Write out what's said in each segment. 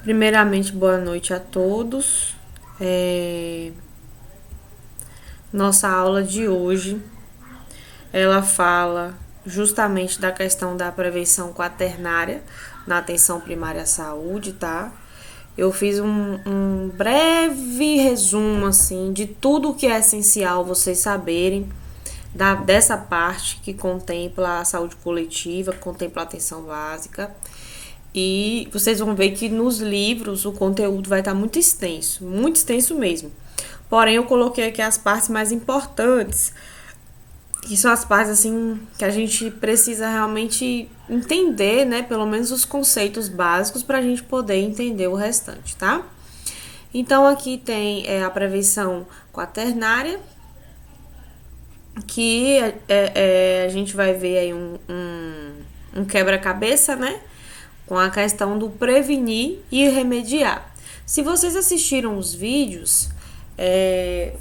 Primeiramente, boa noite a todos. Nossa aula de hoje, ela fala justamente da questão da prevenção quaternária na atenção primária à saúde, tá? Eu fiz um breve resumo, assim, de tudo o que é essencial vocês saberem dessa parte que contempla a saúde coletiva, que contempla a atenção básica. E vocês vão ver que nos livros o conteúdo vai estar muito extenso mesmo. Porém, eu coloquei aqui as partes mais importantes, que são as partes assim que a gente precisa realmente entender, né? Pelo menos os conceitos básicos para a gente poder entender o restante, tá? Então, aqui tem a prevenção quaternária, que a gente vai ver aí um quebra-cabeça, né? Com a questão do prevenir e remediar. Se vocês assistiram os vídeos,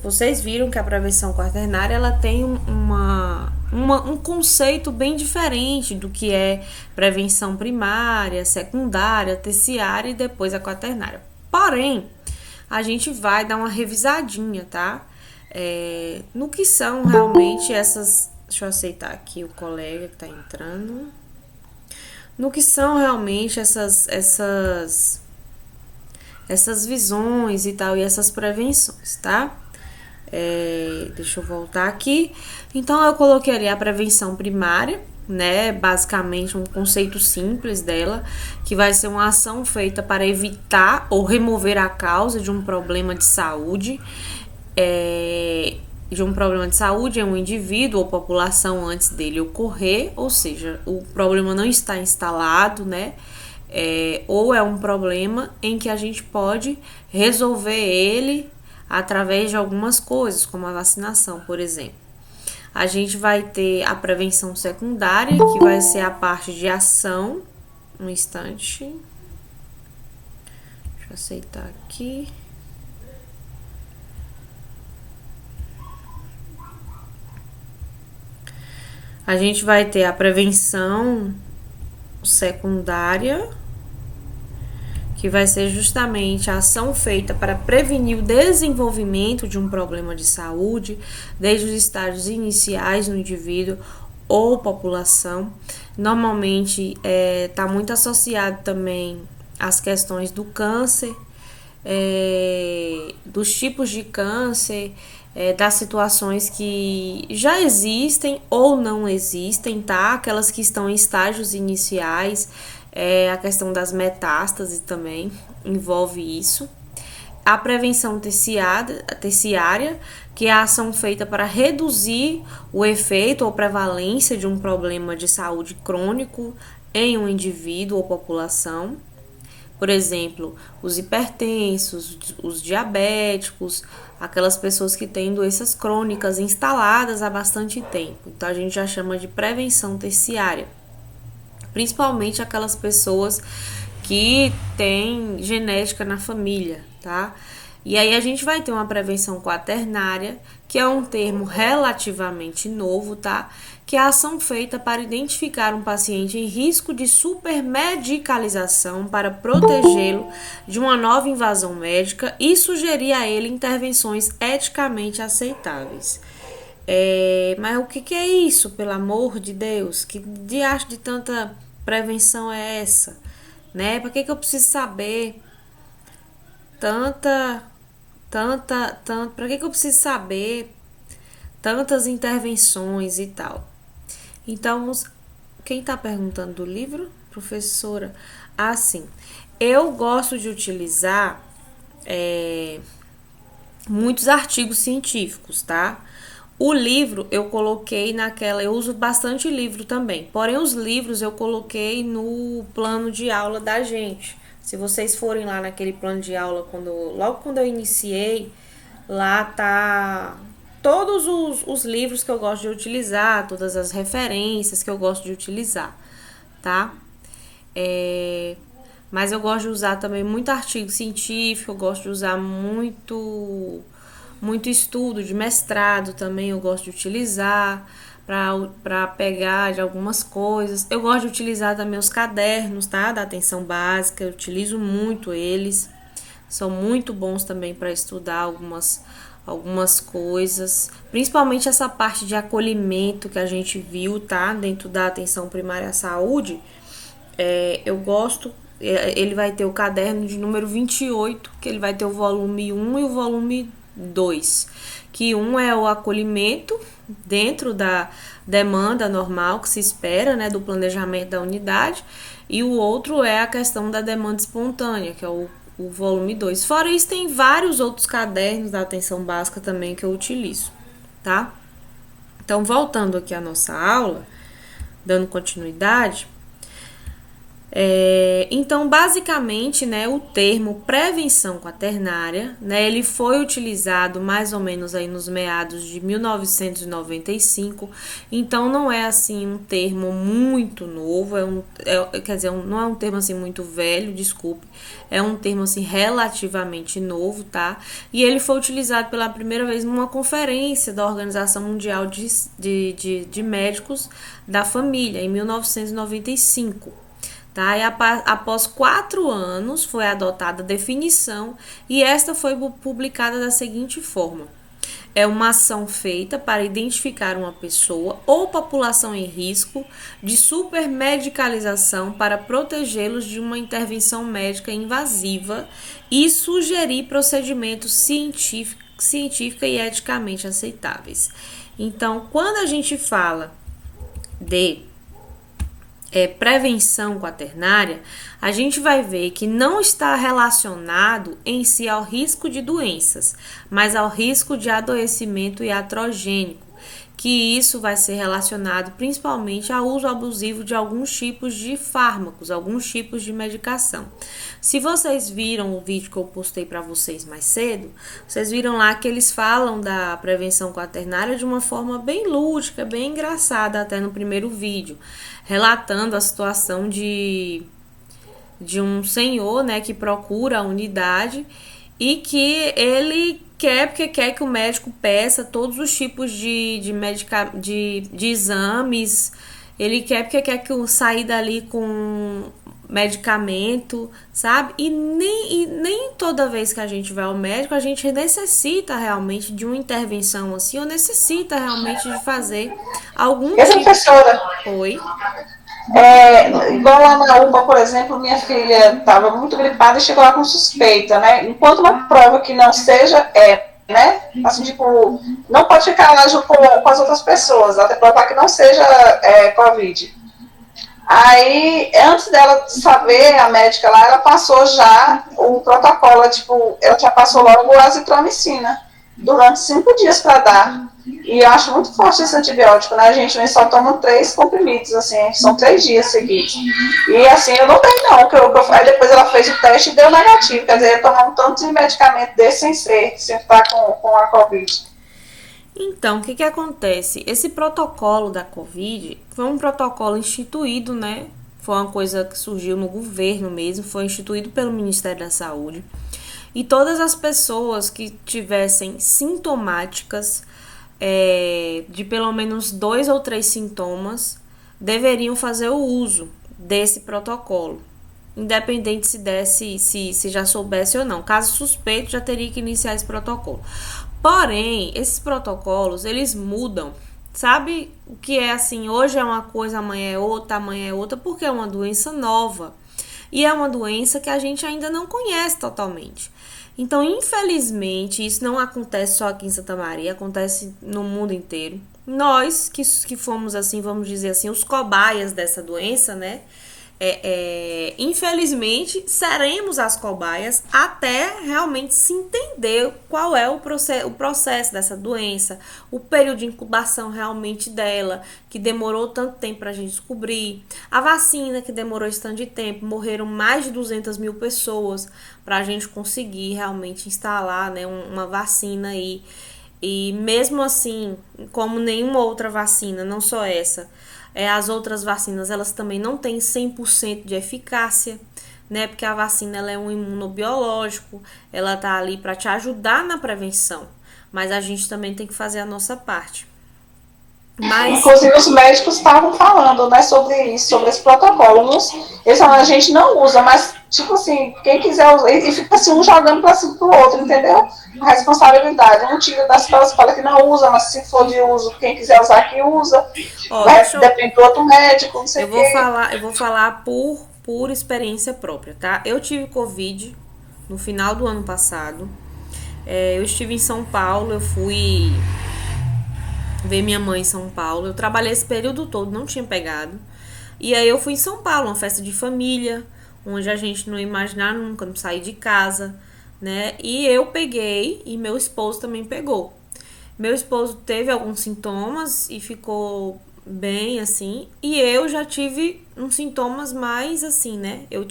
vocês viram que a prevenção quaternária ela tem um conceito bem diferente do que é prevenção primária, secundária, terciária e depois a quaternária. Porém, a gente vai dar uma revisadinha, tá? No que são realmente essas... Deixa eu aceitar aqui o colega que tá entrando. No que são realmente essas visões e tal, e essas prevenções, tá? Deixa eu voltar aqui. Então, eu coloquei ali a prevenção primária, né? Basicamente, um conceito simples dela, que vai ser uma ação feita para evitar ou remover a causa de um problema de saúde, em um indivíduo ou população antes dele ocorrer, ou seja, o problema não está instalado, né? Ou é um problema em que a gente pode resolver ele através de algumas coisas, como a vacinação, por exemplo. A gente vai ter a prevenção secundária, que vai ser a parte de ação. Um instante. Deixa eu aceitar aqui. A gente vai ter a prevenção secundária, que vai ser justamente a ação feita para prevenir o desenvolvimento de um problema de saúde, desde os estágios iniciais no indivíduo ou população. Normalmente está muito associado também às questões do câncer, dos tipos de câncer, das situações que já existem ou não existem, tá? Aquelas que estão em estágios iniciais, a questão das metástases também envolve isso. A prevenção terciária, que é a ação feita para reduzir o efeito ou prevalência de um problema de saúde crônico em um indivíduo ou população. Por exemplo, os hipertensos, os diabéticos, aquelas pessoas que têm doenças crônicas instaladas há bastante tempo. Então, a gente já chama de prevenção terciária. Principalmente aquelas pessoas que têm genética na família, tá? E aí a gente vai ter uma prevenção quaternária, que é um termo relativamente novo, tá? Que é a ação feita para identificar um paciente em risco de supermedicalização para protegê-lo de uma nova invasão médica e sugerir a ele intervenções eticamente aceitáveis. Mas o que é isso, pelo amor de Deus? Que diacho de tanta prevenção é essa? Né? Para que eu preciso saber para que eu preciso saber tantas intervenções e tal? Então, quem está perguntando do livro? Professora. Sim. Eu gosto de utilizar muitos artigos científicos, tá? O livro eu coloquei eu uso bastante livro também, porém os livros eu coloquei no plano de aula da gente. Se vocês forem lá naquele plano de aula, logo quando eu iniciei, lá tá todos os livros que eu gosto de utilizar, todas as referências que eu gosto de utilizar, tá? Mas eu gosto de usar também muito artigo científico, eu gosto de usar muito estudo de mestrado também, eu gosto de utilizar, para pegar de algumas coisas. Eu gosto de utilizar também os cadernos, tá? Da atenção básica, eu utilizo muito eles. São muito bons também para estudar algumas coisas, principalmente essa parte de acolhimento que a gente viu, tá? Dentro da atenção primária à saúde. Eu gosto, ele vai ter o caderno de número 28, que ele vai ter o volume 1 e o volume 2, que um é o acolhimento dentro da demanda normal que se espera, né, do planejamento da unidade, e o outro é a questão da demanda espontânea, que é o volume 2. Fora isso, tem vários outros cadernos da atenção básica também que eu utilizo, tá? Então, voltando aqui à nossa aula, dando continuidade, então, basicamente, né, o termo prevenção quaternária, né, ele foi utilizado mais ou menos aí nos meados de 1995, então não é assim um termo muito novo, quer dizer, não é um termo assim muito velho, desculpe, é um termo assim relativamente novo, tá? E ele foi utilizado pela primeira vez numa conferência da Organização Mundial de Médicos da Família, em 1995. Tá? E após 4 anos foi adotada a definição e esta foi publicada da seguinte forma: é uma ação feita para identificar uma pessoa ou população em risco de supermedicalização para protegê-los de uma intervenção médica invasiva e sugerir procedimentos científica e eticamente aceitáveis. Então, quando a gente fala de prevenção quaternária, a gente vai ver que não está relacionado em si ao risco de doenças, mas ao risco de adoecimento iatrogênico, que isso vai ser relacionado principalmente ao uso abusivo de alguns tipos de fármacos, alguns tipos de medicação. Se vocês viram o vídeo que eu postei para vocês mais cedo, vocês viram lá que eles falam da prevenção quaternária de uma forma bem lúdica, bem engraçada até no primeiro vídeo, relatando a situação de um senhor, né, que procura a unidade e que ele quer, porque quer que o médico peça todos os tipos de exames, ele quer porque quer que eu saia dali com medicamento, sabe? E nem toda vez que a gente vai ao médico, a gente necessita realmente de uma intervenção assim, ou necessita realmente de fazer algum tipo... Professora, Oi? Igual lá na UPA, por exemplo, minha filha estava muito gripada e chegou lá com suspeita, né? Enquanto não prova que não seja, né? Assim, tipo, não pode ficar lá junto com as outras pessoas, até provar que não seja Covid. Aí, antes dela saber, a médica lá, ela passou já o protocolo, tipo, ela já passou logo a azitromicina, durante 5 dias para dar. E eu acho muito forte esse antibiótico, né? A gente só toma 3 comprimidos, assim, são 3 dias seguidos. E assim, eu não dei não, aí depois ela fez o teste e deu negativo, quer dizer, eu tomar um tanto de medicamento desse sem estar com a Covid. Então, o que acontece? Esse protocolo da Covid foi um protocolo instituído, né? Foi uma coisa que surgiu no governo mesmo, foi instituído pelo Ministério da Saúde. E todas as pessoas que tivessem sintomáticas de pelo menos 2 ou 3 sintomas deveriam fazer o uso desse protocolo, independente se já soubesse ou não. Caso suspeito, já teria que iniciar esse protocolo. Porém, esses protocolos, eles mudam. Sabe o que é assim, hoje é uma coisa, amanhã é outra, porque é uma doença nova. E é uma doença que a gente ainda não conhece totalmente. Então, infelizmente, isso não acontece só aqui em Santa Maria, acontece no mundo inteiro. Nós que fomos assim, vamos dizer assim, os cobaias dessa doença, né? Infelizmente, seremos as cobaias até realmente se entender qual é o processo dessa doença, o período de incubação realmente dela, que demorou tanto tempo para a gente descobrir, a vacina que demorou esse tanto de tempo, morreram mais de 200 mil pessoas para a gente conseguir realmente instalar, né, uma vacina aí. E mesmo assim, como nenhuma outra vacina, não só essa, as outras vacinas, elas também não têm 100% de eficácia, né? Porque a vacina ela é um imunobiológico, ela tá ali para te ajudar na prevenção, mas a gente também tem que fazer a nossa parte. Mas, Inclusive, os médicos estavam falando, né, sobre isso, sobre esse protocolo. Uns, eles falam, a gente não usa, mas, tipo assim, quem quiser usar, e fica assim, um jogando para cima pro outro, entendeu? A responsabilidade. Um tira das costas, fala que não usa, mas se for de uso, quem quiser usar, que usa. ó, deixa eu, Depende do outro médico, não sei o quê. eu vou falar por experiência própria, tá? Eu tive Covid no final do ano passado. Eu estive em São Paulo, eu fui ver minha mãe em São Paulo. Eu trabalhei esse período todo, não tinha pegado. E aí eu fui em São Paulo, uma festa de família, onde a gente não ia imaginar nunca, não sair de casa, né? E eu peguei e meu esposo também pegou. Meu esposo teve alguns sintomas e ficou bem assim, e eu já tive uns sintomas mais assim, né? Eu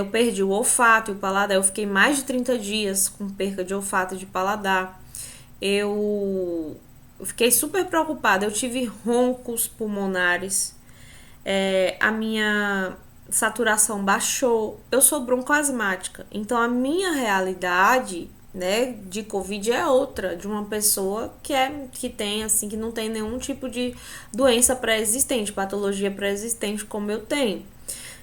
perdi o olfato e o paladar, eu fiquei mais de 30 dias com perca de olfato e de paladar. Eu fiquei super preocupada, eu tive roncos pulmonares, a minha saturação baixou, eu sou broncoasmática, então a minha realidade, né, de Covid é outra, de uma pessoa que tem assim, que não tem nenhum tipo de doença pré-existente, patologia pré-existente como eu tenho.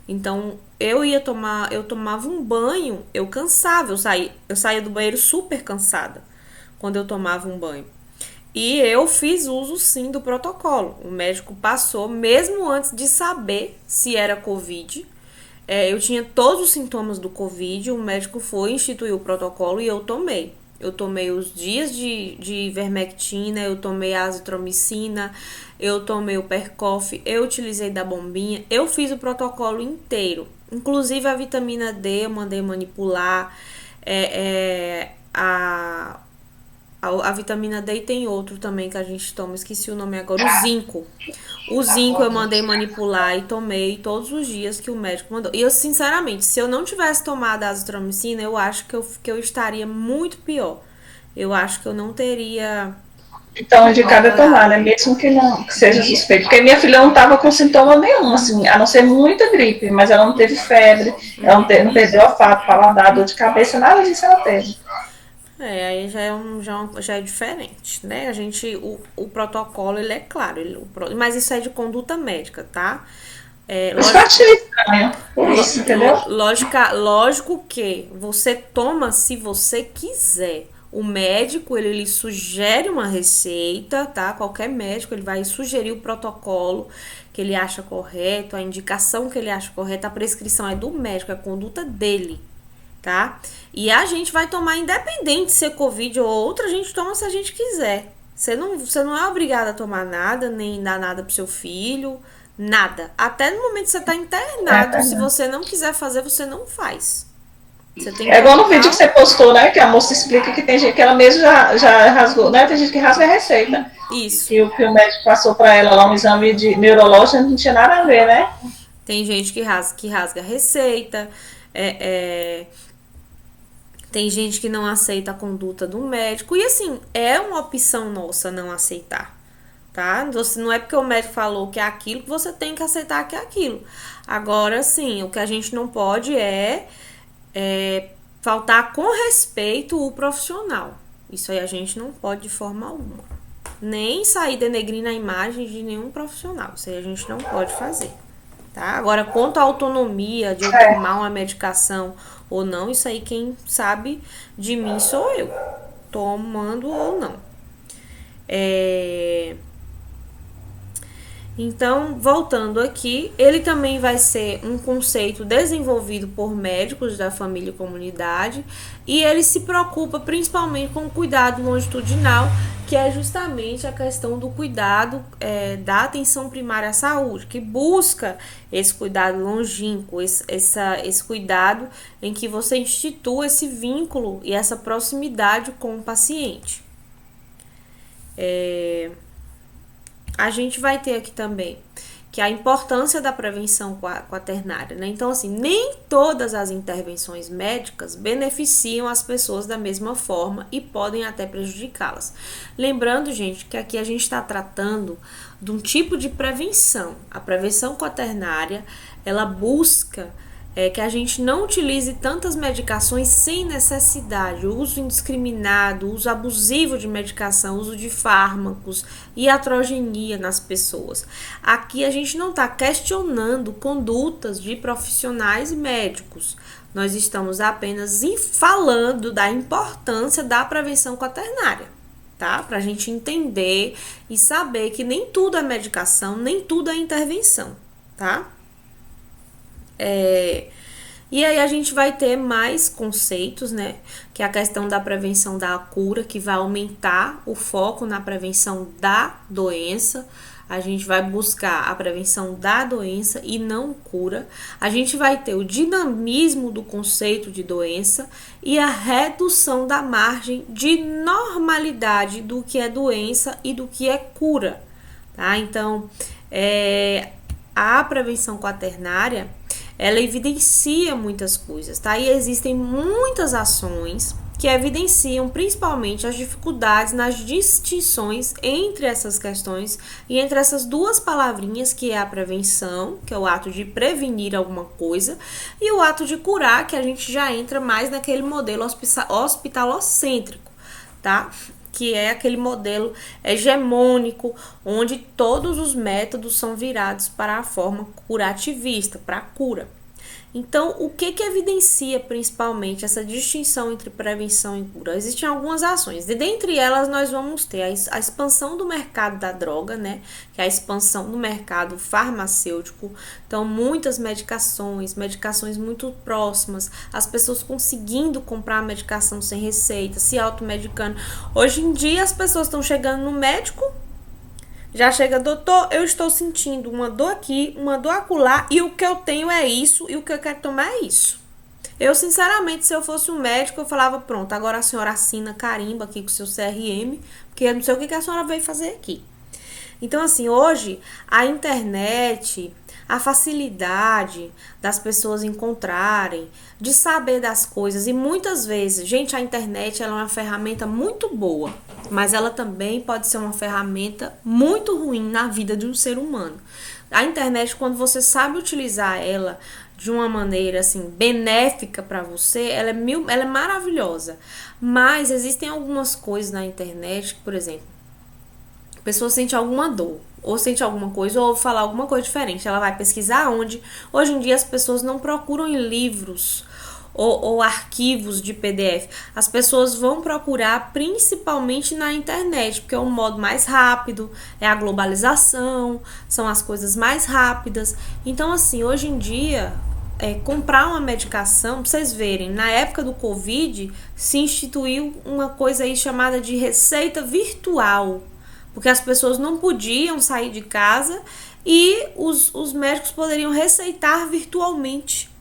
Então, eu tomava um banho, eu cansava, eu saía do banheiro super cansada quando eu tomava um banho. E eu fiz uso sim do protocolo. O médico passou, mesmo antes de saber se era Covid. Eu tinha todos os sintomas do Covid, o médico foi, instituiu o protocolo e eu tomei. Eu tomei os dias de ivermectina, eu tomei a azitromicina, eu tomei o Percof, eu utilizei da bombinha, eu fiz o protocolo inteiro. Inclusive a vitamina D eu mandei manipular, a vitamina D e tem outro também que a gente toma, esqueci o nome agora, o zinco. O zinco eu mandei manipular e tomei todos os dias que o médico mandou. E eu, sinceramente, se eu não tivesse tomado a azitromicina, eu acho que eu estaria muito pior. Eu acho que eu não teria Então, indicado é tomar, melhorado. né? Mesmo que não que seja suspeito. Porque minha filha não estava com sintoma nenhum, assim, a não ser muita gripe, mas ela não teve febre, ela não perdeu olfato, paladar, dor de cabeça, nada disso ela teve. Aí já é diferente, né? O protocolo, ele é claro, mas isso é de conduta médica, tá? Isso eu achei estranho, por isso, entendeu? Lógico que você toma se você quiser. O médico, ele lhe sugere uma receita, tá? Qualquer médico, ele vai sugerir o protocolo que ele acha correto, a indicação que ele acha correta, a prescrição é do médico, é a conduta dele, tá? E a gente vai tomar independente se é Covid ou outra, a gente toma se a gente quiser. Você não é obrigada a tomar nada, nem dar nada pro seu filho, nada. Até no momento que você tá internado, se você não quiser fazer, você não faz. Você tem que É igual no vídeo que optar. você postou, né? Que a moça explica que tem gente que ela mesmo já rasgou, né? Tem gente que rasga a receita. Isso. Que o médico passou para ela lá um exame de neurológico não tinha nada a ver, né? Tem gente que rasga a receita. É, é, Tem gente que não aceita a conduta do médico. E assim, é uma opção nossa não aceitar. Tá? Não é porque o médico falou que é aquilo que você tem que aceitar que é aquilo. Agora, sim, o que a gente não pode faltar com respeito o profissional. Isso aí a gente não pode de forma alguma. Nem sair denegrindo a imagem de nenhum profissional. Isso aí a gente não pode fazer. Tá? Agora, quanto à autonomia de eu tomar uma medicação ou não, isso aí quem sabe de mim sou eu. Tomando ou não. Então, voltando aqui, ele também vai ser um conceito desenvolvido por médicos da família e comunidade e ele se preocupa principalmente com o cuidado longitudinal, que é justamente a questão do cuidado da atenção primária à saúde, que busca esse cuidado longínquo, esse cuidado em que você institua esse vínculo e essa proximidade com o paciente. A gente vai ter aqui também que a importância da prevenção quaternária, né? Então, assim, nem todas as intervenções médicas beneficiam as pessoas da mesma forma e podem até prejudicá-las. Lembrando, gente, que aqui a gente está tratando de um tipo de prevenção. A prevenção quaternária, ela busca que a gente não utilize tantas medicações sem necessidade, o uso indiscriminado, o uso abusivo de medicação, o uso de fármacos, iatrogenia nas pessoas. Aqui a gente não está questionando condutas de profissionais médicos, nós estamos apenas falando da importância da prevenção quaternária, tá? Para a gente entender e saber que nem tudo é medicação, nem tudo é intervenção, tá? E aí a gente vai ter mais conceitos, né? Que é a questão da prevenção da cura, que vai aumentar o foco na prevenção da doença. A gente vai buscar a prevenção da doença e não cura. A gente vai ter o dinamismo do conceito de doença e a redução da margem de normalidade do que é doença e do que é cura, tá? Então, a prevenção quaternária, ela evidencia muitas coisas, tá? E existem muitas ações que evidenciam principalmente as dificuldades nas distinções entre essas questões e entre essas duas palavrinhas, que é a prevenção, que é o ato de prevenir alguma coisa, e o ato de curar, que a gente já entra mais naquele modelo hospitalocêntrico, tá? Que é aquele modelo hegemônico, onde todos os métodos são virados para a forma curativista, para a cura. Então, o que evidencia principalmente essa distinção entre prevenção e cura? Existem algumas ações, e dentre elas nós vamos ter a expansão do mercado da droga, né? Que é a expansão do mercado farmacêutico. Então, muitas medicações muito próximas, as pessoas conseguindo comprar medicação sem receita, se automedicando. Hoje em dia, as pessoas estão chegando no médico, já chega, doutor, eu estou sentindo uma dor aqui, uma dor acolá, e o que eu tenho é isso, e o que eu quero tomar é isso. Eu, sinceramente, se eu fosse um médico, eu falava, pronto, agora a senhora assina carimba aqui com o seu CRM, porque eu não sei o que a senhora veio fazer aqui. Então, assim, hoje, a internet, a facilidade das pessoas encontrarem, de saber das coisas, e muitas vezes, gente, a internet ela é uma ferramenta muito boa, mas ela também pode ser uma ferramenta muito ruim na vida de um ser humano. A internet, quando você sabe utilizar ela de uma maneira assim benéfica para você, ela é maravilhosa. Mas existem algumas coisas na internet, por exemplo, a pessoa sente alguma dor, ou sente alguma coisa, ou falar alguma coisa diferente, ela vai pesquisar onde. Hoje em dia as pessoas não procuram em livros ou arquivos de PDF. As pessoas vão procurar principalmente na internet, porque é um modo mais rápido, é a globalização, são as coisas mais rápidas. Então, assim, hoje em dia, comprar uma medicação, pra vocês verem, na época do Covid, se instituiu uma coisa aí chamada de receita virtual, porque as pessoas não podiam sair de casa e os médicos poderiam receitar virtualmente.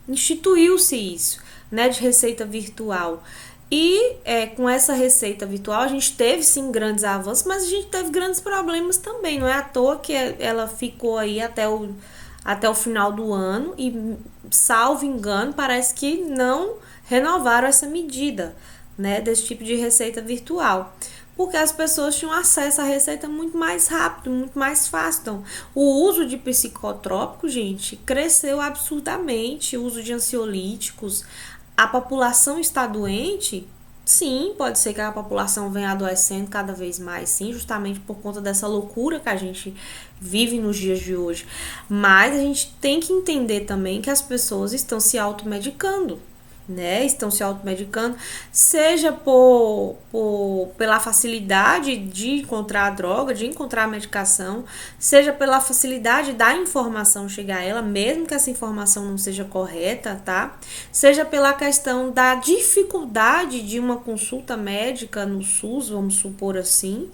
Instituiu-se isso, né, de receita virtual. E com essa receita virtual a gente teve sim grandes avanços, mas a gente teve grandes problemas também. Não é à toa que ela ficou aí até o final do ano e, salvo engano, parece que não renovaram essa medida, né, desse tipo de receita virtual, porque as pessoas tinham acesso à receita muito mais rápido, muito mais fácil. Então, o uso de psicotrópicos, gente, cresceu absurdamente, o uso de ansiolíticos. A população está doente? Sim, pode ser que a população venha adoecendo cada vez mais, sim, justamente por conta dessa loucura que a gente vive nos dias de hoje. Mas a gente tem que entender também que as pessoas estão se automedicando, né? Estão se automedicando, seja pela facilidade de encontrar a droga, de encontrar a medicação, seja pela facilidade da informação chegar a ela, mesmo que essa informação não seja correta, tá? Seja pela questão da dificuldade de uma consulta médica no SUS, vamos supor assim,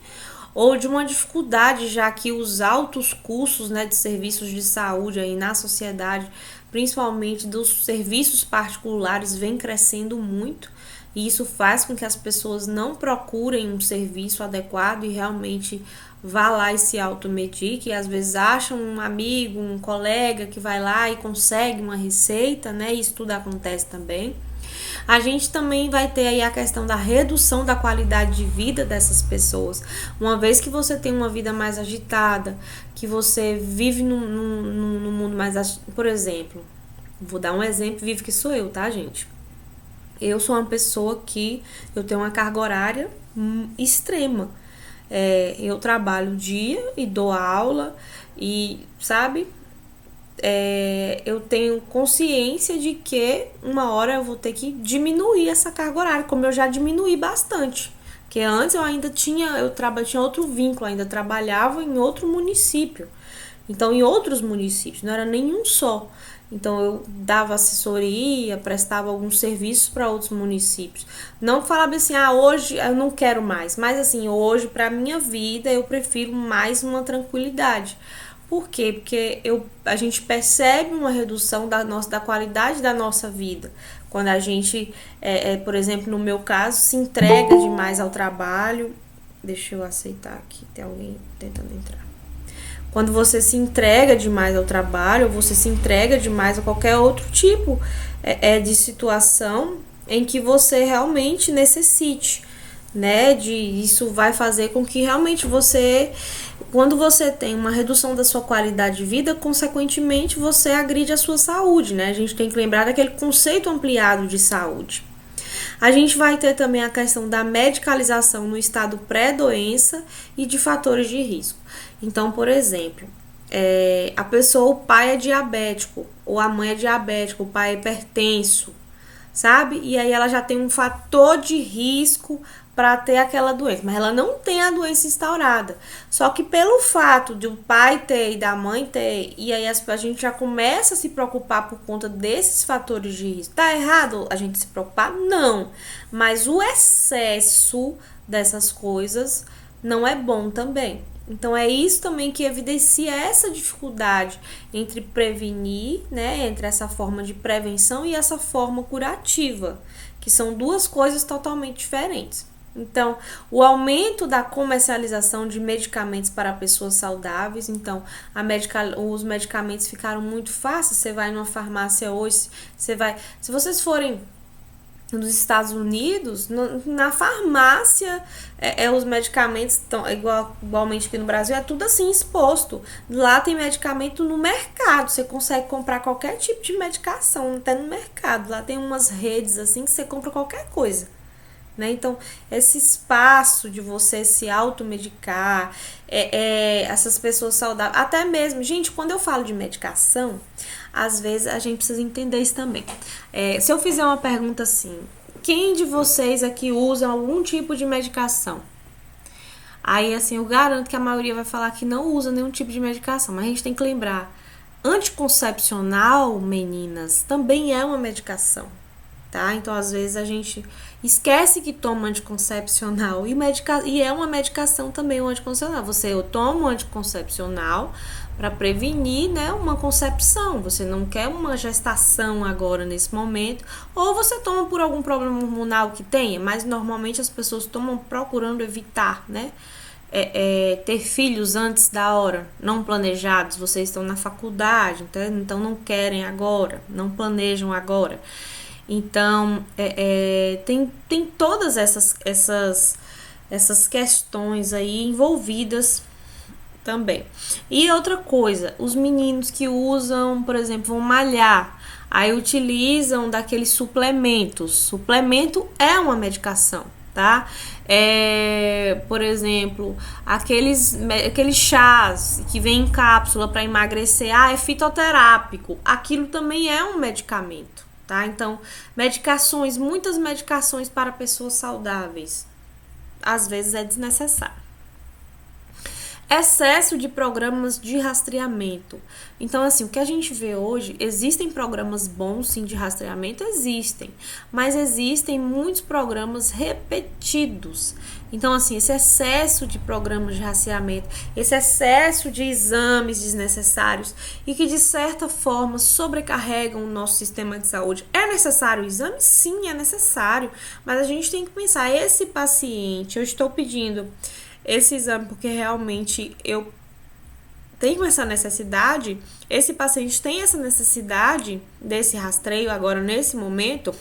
ou de uma dificuldade, já que os altos custos, né, de serviços de saúde aí na sociedade, principalmente dos serviços particulares, vem crescendo muito, e isso faz com que as pessoas não procurem um serviço adequado e realmente vá lá e se automedique, e às vezes acham um amigo, um colega que vai lá e consegue uma receita, né? Isso tudo acontece também. A gente também vai ter aí a questão da redução da qualidade de vida dessas pessoas. Uma vez que você tem uma vida mais agitada, que você vive num mundo mais... Por exemplo, Vou dar um exemplo vivo que sou eu, tá, gente? Eu sou uma pessoa que eu tenho uma carga horária extrema. Eu trabalho o dia e dou aula e, sabe, eu tenho consciência de que uma hora eu vou ter que diminuir essa carga horária, como eu já diminuí bastante. Porque antes eu ainda tinha outro vínculo, ainda trabalhava em outro município. Então, em outros municípios, não era nenhum só. Então, eu dava assessoria, prestava alguns serviços para outros municípios. Não falava assim, hoje eu não quero mais. Mas, assim, hoje, para a minha vida, eu prefiro mais uma tranquilidade. Por quê? Porque a gente percebe uma redução da qualidade da nossa vida. Quando a gente, por exemplo, no meu caso, se entrega demais ao trabalho. Deixa eu aceitar aqui, tem alguém tentando entrar. Quando você se entrega demais ao trabalho, ou você se entrega demais a qualquer outro tipo de situação em que você realmente necessite, né? Isso vai fazer com que realmente quando você tem uma redução da sua qualidade de vida, consequentemente você agride a sua saúde, né? A gente tem que lembrar daquele conceito ampliado de saúde. A gente vai ter também a questão da medicalização no estado pré-doença e de fatores de risco. Então, por exemplo, a pessoa, o pai é diabético, ou a mãe é diabética, o pai é hipertenso, sabe? E aí ela já tem um fator de risco para ter aquela doença, mas ela não tem a doença instaurada. Só que pelo fato de o pai ter e da mãe ter, e aí a gente já começa a se preocupar por conta desses fatores de risco. Tá errado a gente se preocupar? Não. Mas o excesso dessas coisas não é bom também. Então, é isso também que evidencia essa dificuldade entre prevenir, né, entre essa forma de prevenção e essa forma curativa, que são duas coisas totalmente diferentes. Então, o aumento da comercialização de medicamentos para pessoas saudáveis. Então, os medicamentos ficaram muito fáceis. Você vai numa farmácia hoje, se vocês forem nos Estados Unidos, na farmácia, os medicamentos estão igualmente aqui no Brasil, é tudo assim exposto. Lá tem medicamento no mercado, você consegue comprar qualquer tipo de medicação, até no mercado. Lá tem umas redes assim que você compra qualquer coisa, né? Então, esse espaço de você se automedicar, essas pessoas saudáveis, até mesmo, gente, quando eu falo de medicação, às vezes a gente precisa entender isso também. Se eu fizer uma pergunta assim, quem de vocês aqui usa algum tipo de medicação? Aí, assim, eu garanto que a maioria vai falar que não usa nenhum tipo de medicação, mas a gente tem que lembrar, anticoncepcional, meninas, também é uma medicação, tá? Então, às vezes, a gente esquece que toma anticoncepcional e é uma medicação também, um anticoncepcional. Você toma um anticoncepcional para prevenir, né, uma concepção. Você não quer uma gestação agora nesse momento, ou você toma por algum problema hormonal que tenha, mas normalmente as pessoas tomam procurando evitar, né, ter filhos antes da hora, não planejados. Vocês estão na faculdade, então não querem agora, não planejam agora. Então, tem todas essas questões aí envolvidas também. E outra coisa, os meninos que usam, por exemplo, vão malhar, aí utilizam daqueles suplementos. Suplemento é uma medicação, tá? Por exemplo, aqueles chás que vem em cápsula para emagrecer, é fitoterápico. Aquilo também é um medicamento, tá? Então, muitas medicações para pessoas saudáveis, às vezes é desnecessário. Excesso de programas de rastreamento. Então, assim, o que a gente vê hoje, existem programas bons, sim, de rastreamento, existem, mas existem muitos programas repetidos. Então, assim, esse excesso de programas de rastreamento, esse excesso de exames desnecessários e que, de certa forma, sobrecarregam o nosso sistema de saúde. É necessário o exame? Sim, é necessário, mas a gente tem que pensar, esse paciente, eu estou pedindo esse exame porque realmente eu tenho essa necessidade, esse paciente tem essa necessidade desse rastreio agora nesse momento,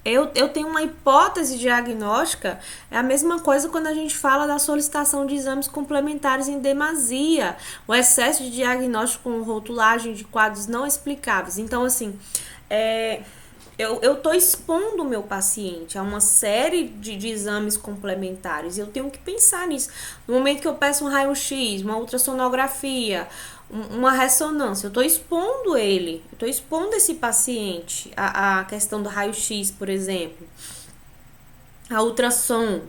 Eu tenho uma hipótese diagnóstica, é a mesma coisa quando a gente fala da solicitação de exames complementares em demasia, o excesso de diagnóstico com rotulagem de quadros não explicáveis. Então, assim, eu estou expondo o meu paciente a uma série de exames complementares. Eu tenho que pensar nisso. No momento que eu peço um raio-x, uma ultrassonografia, uma ressonância, eu estou expondo ele, estou expondo esse paciente a questão do raio-x, por exemplo, a ultrassom,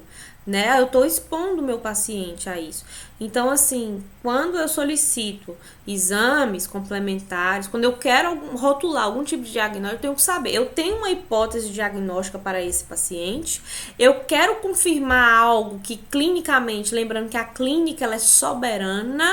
né? Eu estou expondo o meu paciente a isso. Então, assim, quando eu solicito exames complementares, quando eu quero rotular algum tipo de diagnóstico, eu tenho que saber, eu tenho uma hipótese diagnóstica para esse paciente, eu quero confirmar algo que clinicamente, lembrando que a clínica ela é soberana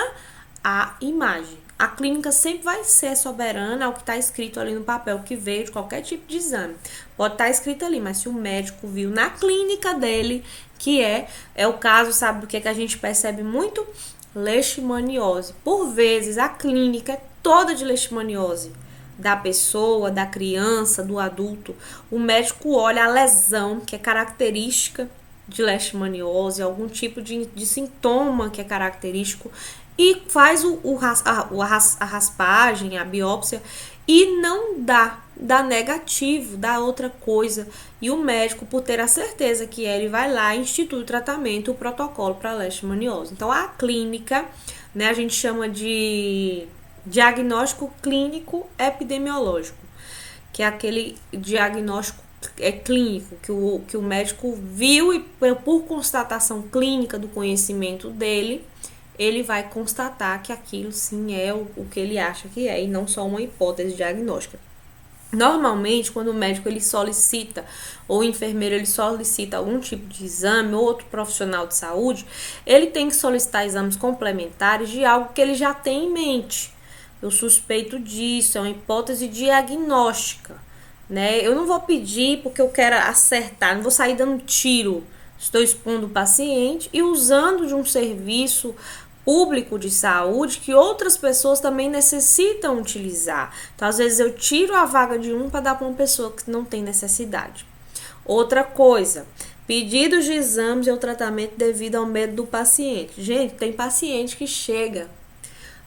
à imagem. A clínica sempre vai ser soberana ao que está escrito ali no papel que veio de qualquer tipo de exame. Pode estar escrito ali, mas se o médico viu na clínica dele, que é o caso, sabe do que a gente percebe muito? Leishmaniose. Por vezes, a clínica é toda de leishmaniose da pessoa, da criança, do adulto. O médico olha a lesão, que é característica de leishmaniose, algum tipo de sintoma que é característico, e faz a raspagem, a biópsia, e não dá negativo, dá outra coisa. E o médico, por ter a certeza que ele vai lá e institui o tratamento, o protocolo para leishmaniose. Então, a clínica, né, a gente chama de diagnóstico clínico epidemiológico, que é aquele diagnóstico clínico, que o médico viu e por constatação clínica do conhecimento dele, ele vai constatar que aquilo sim é o que ele acha que é, e não só uma hipótese diagnóstica. Normalmente, quando o médico ele solicita, ou o enfermeiro ele solicita algum tipo de exame, ou outro profissional de saúde, ele tem que solicitar exames complementares de algo que ele já tem em mente. Eu suspeito disso, é uma hipótese diagnóstica, né? Eu não vou pedir porque eu quero acertar, não vou sair dando tiro. Estou expondo o paciente e usando de um serviço público de saúde que outras pessoas também necessitam utilizar. Então, às vezes, eu tiro a vaga de um para dar para uma pessoa que não tem necessidade. Outra coisa, pedidos de exames ou tratamento devido ao medo do paciente. Gente, tem paciente que chega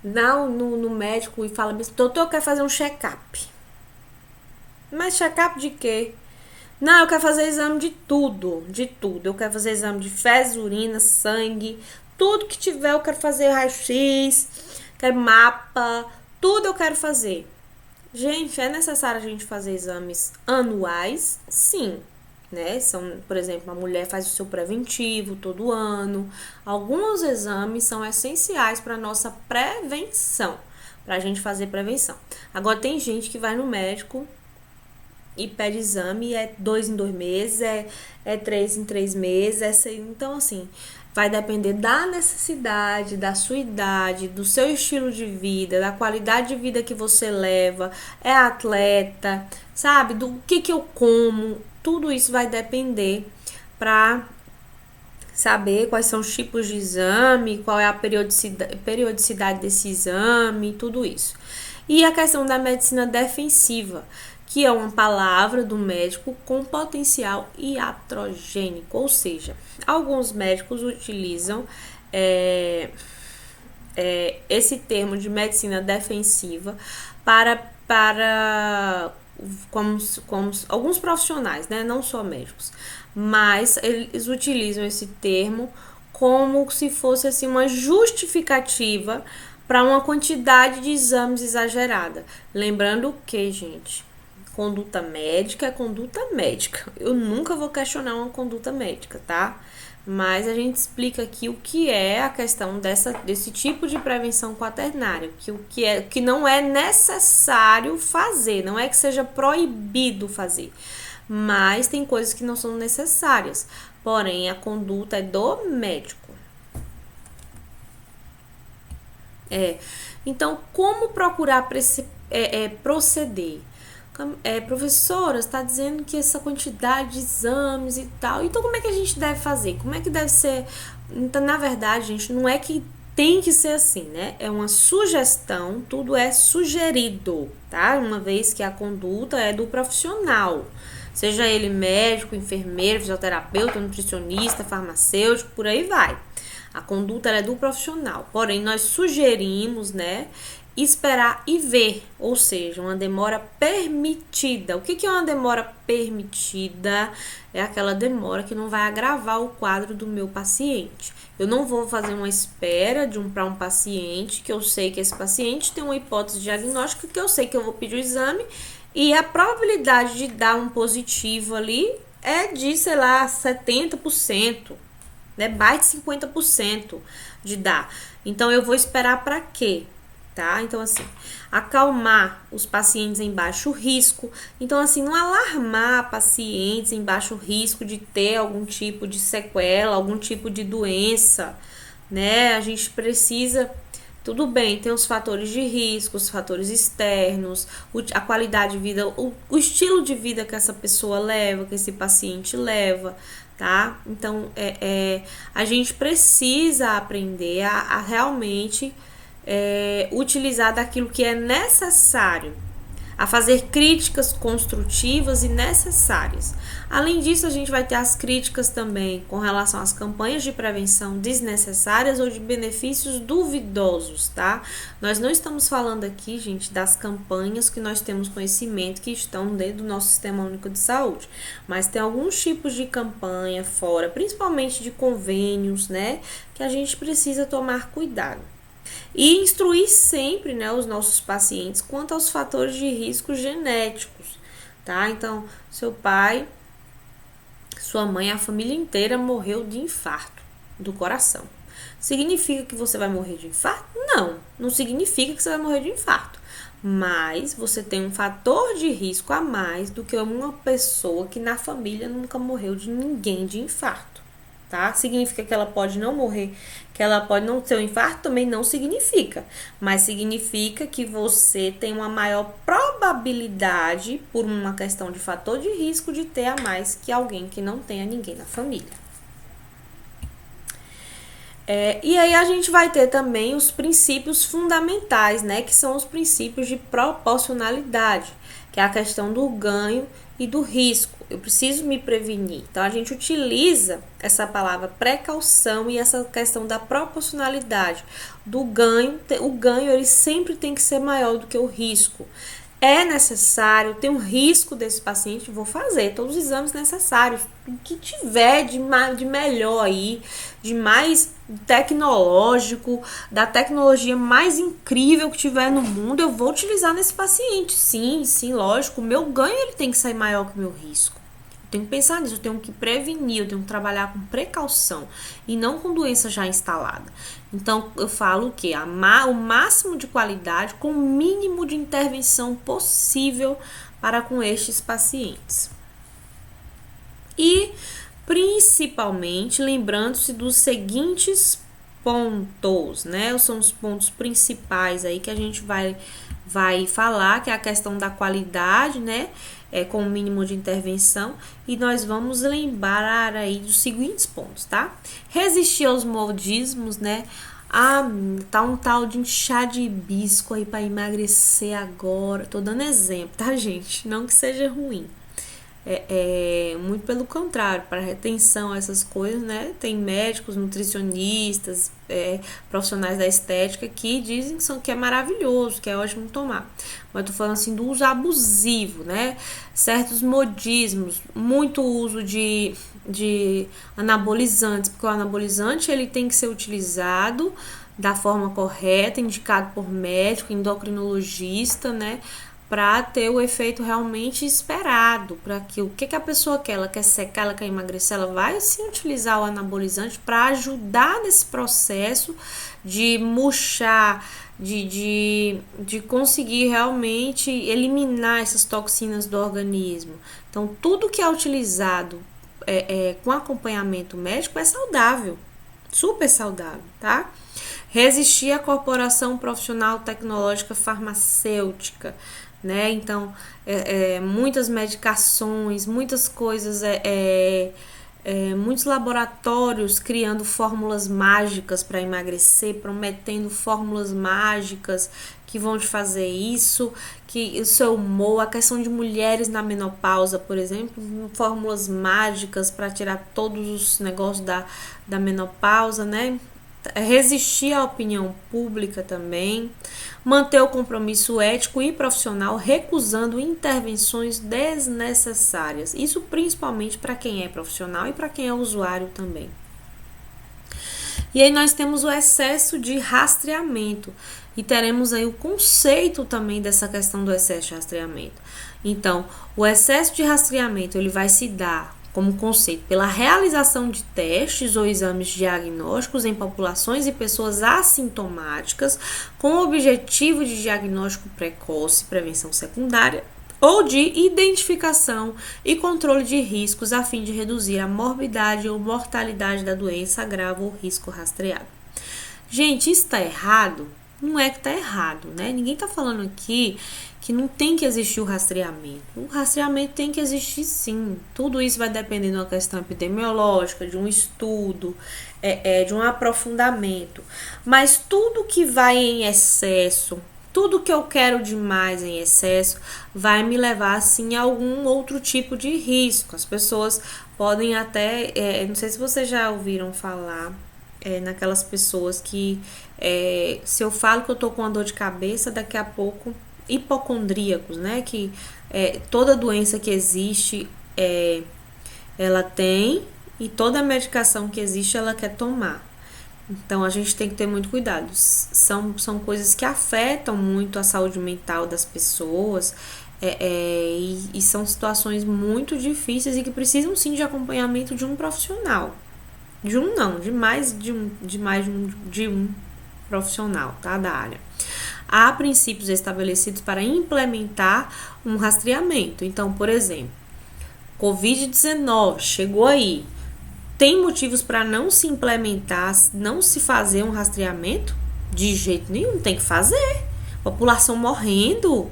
no médico e fala: doutor, eu quero fazer um check-up. Mas check-up de quê? Não, eu quero fazer exame de tudo, de tudo. Eu quero fazer exame de fezes, urina, sangue, tudo que tiver eu quero fazer, raio-x, quero mapa, tudo eu quero fazer. Gente, é necessário a gente fazer exames anuais? Sim, né? São, por exemplo, a mulher faz o seu preventivo todo ano. Alguns exames são essenciais para a nossa prevenção, para a gente fazer prevenção. Agora, tem gente que vai no médico e pede exame, é 2 em 2 meses, é 3 em 3 meses, então assim, vai depender da necessidade, da sua idade, do seu estilo de vida, da qualidade de vida que você leva, é atleta, sabe, do que eu como, tudo isso vai depender para saber quais são os tipos de exame, qual é a periodicidade desse exame, tudo isso. E a questão da medicina defensiva, que é uma palavra do médico com potencial iatrogênico, ou seja, alguns médicos utilizam esse termo de medicina defensiva para como alguns profissionais, né, não só médicos, mas eles utilizam esse termo como se fosse assim uma justificativa para uma quantidade de exames exagerada. Lembrando que, gente, conduta médica é conduta médica. Eu nunca vou questionar uma conduta médica, tá? Mas a gente explica aqui o que é a questão desse tipo de prevenção quaternária, que não é necessário fazer, não é que seja proibido fazer, mas tem coisas que não são necessárias. Porém, a conduta é do médico. Então, como procurar proceder? Professora, está dizendo que essa quantidade de exames e tal, então como é que a gente deve fazer? Como é que deve ser? Então, na verdade, gente, não é que tem que ser assim, né? É uma sugestão, tudo é sugerido, tá? Uma vez que a conduta é do profissional, seja ele médico, enfermeiro, fisioterapeuta, nutricionista, farmacêutico, por aí vai. A conduta é do profissional, porém nós sugerimos, né, esperar e ver, ou seja, uma demora permitida. O que é uma demora permitida? É aquela demora que não vai agravar o quadro do meu paciente. Eu não vou fazer uma espera para um paciente que eu sei que esse paciente tem uma hipótese diagnóstica, que eu sei que eu vou pedir o exame e a probabilidade de dar um positivo ali é de, sei lá, 70%, né? Mais de 50% de dar. Então eu vou esperar para quê? Tá? Então, assim, acalmar os pacientes em baixo risco. Então, assim, não alarmar pacientes em baixo risco de ter algum tipo de sequela, algum tipo de doença, né? A gente precisa, tudo bem, tem os fatores de risco, os fatores externos, a qualidade de vida, o estilo de vida que essa pessoa leva, que esse paciente leva, tá? Então, a gente precisa aprender a realmente utilizar daquilo que é necessário, a fazer críticas construtivas e necessárias. Além disso, a gente vai ter as críticas também com relação às campanhas de prevenção desnecessárias ou de benefícios duvidosos, tá? Nós não estamos falando aqui, gente, das campanhas que nós temos conhecimento que estão dentro do nosso Sistema Único de Saúde, mas tem alguns tipos de campanha fora, principalmente de convênios, né, que a gente precisa tomar cuidado. E instruir sempre, né, os nossos pacientes quanto aos fatores de risco genéticos, tá? Então, seu pai, sua mãe, a família inteira morreu de infarto do coração. Significa que você vai morrer de infarto? Não, não significa que você vai morrer de infarto. Mas você tem um fator de risco a mais do que uma pessoa que na família nunca morreu de ninguém de infarto. Tá? Significa que ela pode não morrer, que ela pode não ter um infarto, também não significa. Mas significa que você tem uma maior probabilidade, por uma questão de fator de risco, de ter a mais que alguém que não tenha ninguém na família. E aí a gente vai ter também os princípios fundamentais, né? Que são os princípios de proporcionalidade, que é a questão do ganho e do risco. Eu preciso me prevenir. Então, a gente utiliza essa palavra precaução e essa questão da proporcionalidade do ganho. O ganho, ele sempre tem que ser maior do que o risco. É necessário, tem um risco desse paciente, vou fazer todos os exames necessários, o que tiver de melhor aí, de mais tecnológico, da tecnologia mais incrível que tiver no mundo, eu vou utilizar nesse paciente. Sim, lógico, o meu ganho ele tem que sair maior que o meu risco. Eu tenho que pensar nisso, eu tenho que prevenir, eu tenho que trabalhar com precaução e não com doença já instalada. Então, eu falo o quê? O máximo de qualidade com o mínimo de intervenção possível para com estes pacientes. E, principalmente, lembrando-se dos seguintes pontos, né? São os pontos principais aí que a gente vai falar, que é a questão da qualidade, né? Com o mínimo de intervenção, e nós vamos lembrar aí dos seguintes pontos, tá? Resistir aos modismos, né? Tá um tal de chá de hibisco aí para emagrecer agora. Tô dando exemplo, tá, gente? Não que seja ruim. Muito pelo contrário, para retenção, essas coisas, né? Tem médicos, nutricionistas, profissionais da estética que dizem que é maravilhoso, que é ótimo tomar. Mas eu tô falando assim do uso abusivo, né? Certos modismos, muito uso de anabolizantes, porque o anabolizante ele tem que ser utilizado da forma correta, indicado por médico, endocrinologista, né? Para ter o efeito realmente esperado, para que o que a pessoa quer, ela quer secar, ela quer emagrecer, ela vai sim utilizar o anabolizante para ajudar nesse processo de murchar, de conseguir realmente eliminar essas toxinas do organismo. Então, tudo que é utilizado com acompanhamento médico é saudável, super saudável, tá? Resistir à corporação profissional tecnológica farmacêutica, né? Então, muitas medicações, muitas coisas muitos laboratórios criando fórmulas mágicas para emagrecer, prometendo fórmulas mágicas que vão te fazer isso, que o seu humor, a questão de mulheres na menopausa, por exemplo, fórmulas mágicas para tirar todos os negócios da menopausa, né? Resistir à opinião pública também, manter o compromisso ético e profissional, recusando intervenções desnecessárias. Isso principalmente para quem é profissional e para quem é usuário também. E aí nós temos o excesso de rastreamento e teremos aí o conceito também dessa questão do excesso de rastreamento. Então, o excesso de rastreamento ele vai se dar como conceito pela realização de testes ou exames diagnósticos em populações e pessoas assintomáticas com o objetivo de diagnóstico precoce, prevenção secundária ou de identificação e controle de riscos a fim de reduzir a morbidade ou mortalidade da doença grave ou risco rastreado. Gente, isso está errado? Não é que está errado, né? Ninguém está falando aqui que não tem que existir o rastreamento. O rastreamento tem que existir sim. Tudo isso vai depender de uma questão epidemiológica, de um estudo, de um aprofundamento. Mas tudo que vai em excesso, tudo que eu quero demais em excesso, vai me levar assim a algum outro tipo de risco. As pessoas podem até, não sei se vocês já ouviram falar, naquelas pessoas que se eu falo que eu tô com uma dor de cabeça, daqui a pouco hipocondríacos, né? Que toda doença que existe ela tem e toda medicação que existe ela quer tomar. Então a gente tem que ter muito cuidado. São coisas que afetam muito a saúde mental das pessoas e são situações muito difíceis e que precisam sim de acompanhamento de um profissional. De um profissional, tá? Da área. Há princípios estabelecidos para implementar um rastreamento. Então, por exemplo, Covid-19 chegou aí. Tem motivos para não se implementar, não se fazer um rastreamento? De jeito nenhum, tem que fazer. População morrendo,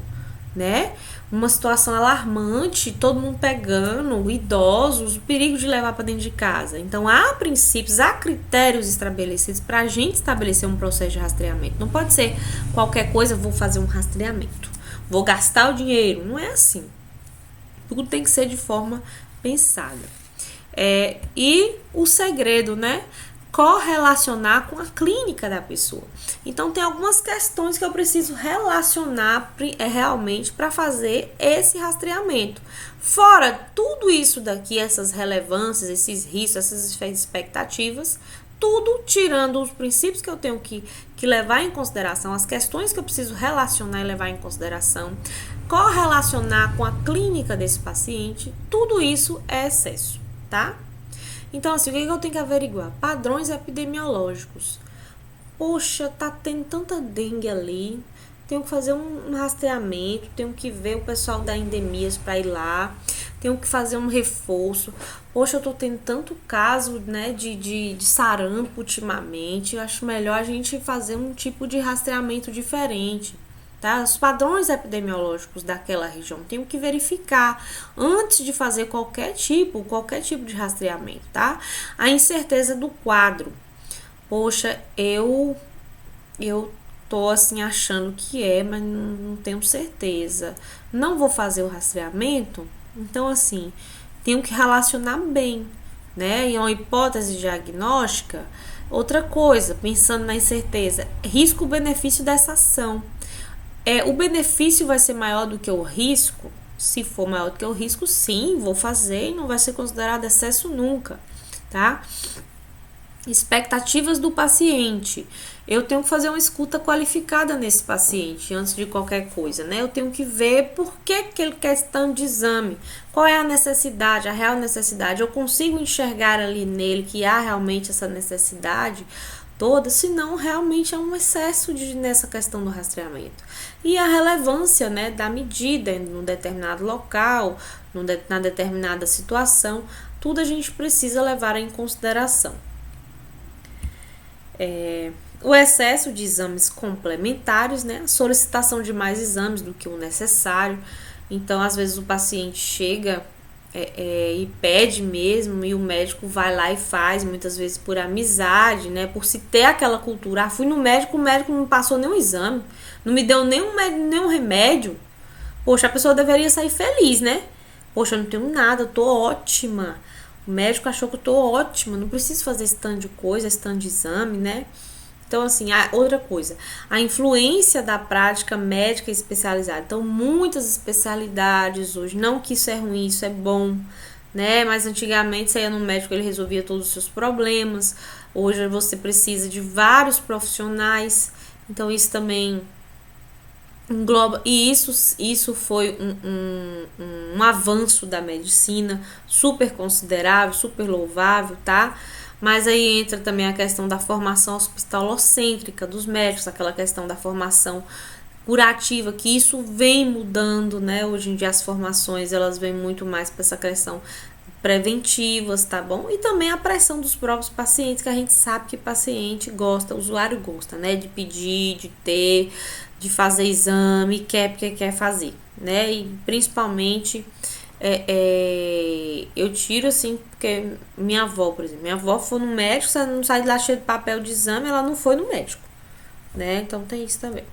né? Uma situação alarmante, todo mundo pegando, idosos, o perigo de levar para dentro de casa. Então, há princípios, há critérios estabelecidos para a gente estabelecer um processo de rastreamento. Não pode ser qualquer coisa, vou fazer um rastreamento, vou gastar o dinheiro. Não é assim. Tudo tem que ser de forma pensada. E o segredo, né? Correlacionar com a clínica da pessoa. Então, tem algumas questões que eu preciso relacionar realmente para fazer esse rastreamento. Fora tudo isso daqui, essas relevâncias, esses riscos, essas expectativas, tudo tirando os princípios que eu tenho que levar em consideração, as questões que eu preciso relacionar e levar em consideração, correlacionar com a clínica desse paciente, tudo isso é excesso, tá? Então, assim, o que eu tenho que averiguar? Padrões epidemiológicos. Poxa, tá tendo tanta dengue ali, tenho que fazer um rastreamento, tenho que ver o pessoal da endemias para ir lá, tenho que fazer um reforço. Poxa, eu tô tendo tanto caso, né, de sarampo ultimamente, eu acho melhor a gente fazer um tipo de rastreamento diferente. Tá? Os padrões epidemiológicos daquela região tenho que verificar antes de fazer qualquer tipo de rastreamento, tá? A incerteza do quadro. Poxa, eu tô assim achando que mas não tenho certeza. Não vou fazer o rastreamento, então assim, tenho que relacionar bem, né? E uma hipótese diagnóstica, outra coisa, pensando na incerteza, risco-benefício dessa ação. O benefício vai ser maior do que o risco? Se for maior do que o risco, sim, vou fazer e não vai ser considerado excesso nunca, tá? Expectativas do paciente. Eu tenho que fazer uma escuta qualificada nesse paciente antes de qualquer coisa, né? Eu tenho que ver por que ele quer tanto de exame, qual é a necessidade, a real necessidade. Eu consigo enxergar ali nele que há realmente essa necessidade toda, senão realmente é um excesso nessa questão do rastreamento. E a relevância, né, da medida num determinado local, na determinada situação, tudo a gente precisa levar em consideração. O excesso de exames complementares, né, a solicitação de mais exames do que o necessário. Então, às vezes o paciente chega e pede mesmo, e o médico vai lá e faz, muitas vezes por amizade, né? Por se ter aquela cultura. Ah, fui no médico, o médico não passou nenhum exame, não me deu nenhum remédio. Poxa, a pessoa deveria sair feliz, né? Poxa, eu não tenho nada, eu tô ótima. O médico achou que eu tô ótima, não preciso fazer esse tanto de coisa, esse tanto de exame, né? Então, assim, outra coisa, a influência da prática médica especializada. Então, muitas especialidades hoje, não que isso é ruim, isso é bom, né? Mas antigamente você ia no médico, ele resolvia todos os seus problemas. Hoje você precisa de vários profissionais. Então, isso também engloba. E isso foi um avanço da medicina super considerável, super louvável, tá? Mas aí entra também a questão da formação hospitalocêntrica dos médicos, aquela questão da formação curativa, que isso vem mudando, né? Hoje em dia as formações, elas vêm muito mais para essa questão preventivas, tá bom? E também a pressão dos próprios pacientes, que a gente sabe que paciente gosta, o usuário gosta, né? De pedir, de ter, de fazer exame, quer porque quer fazer, né? E principalmente eu tiro assim, porque minha avó, por exemplo, minha avó foi no médico, você não sai de lá cheio de papel de exame, ela não foi no médico, né? Então tem isso também.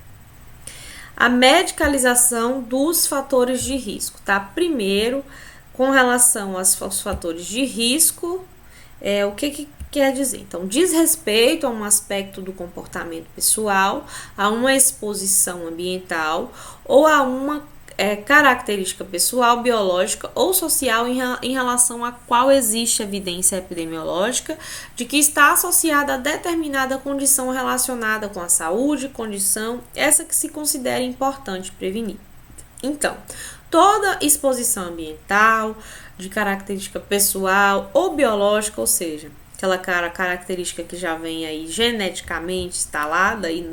A medicalização dos fatores de risco, tá? Primeiro, com relação aos fatores de risco, o que quer dizer? Então, diz respeito a um aspecto do comportamento pessoal, a uma exposição ambiental ou a uma característica pessoal, biológica ou social em relação a qual existe evidência epidemiológica de que está associada a determinada condição relacionada com a saúde, condição essa que se considera importante prevenir. Então, toda exposição ambiental, de característica pessoal ou biológica, ou seja, aquela característica que já vem aí geneticamente instalada aí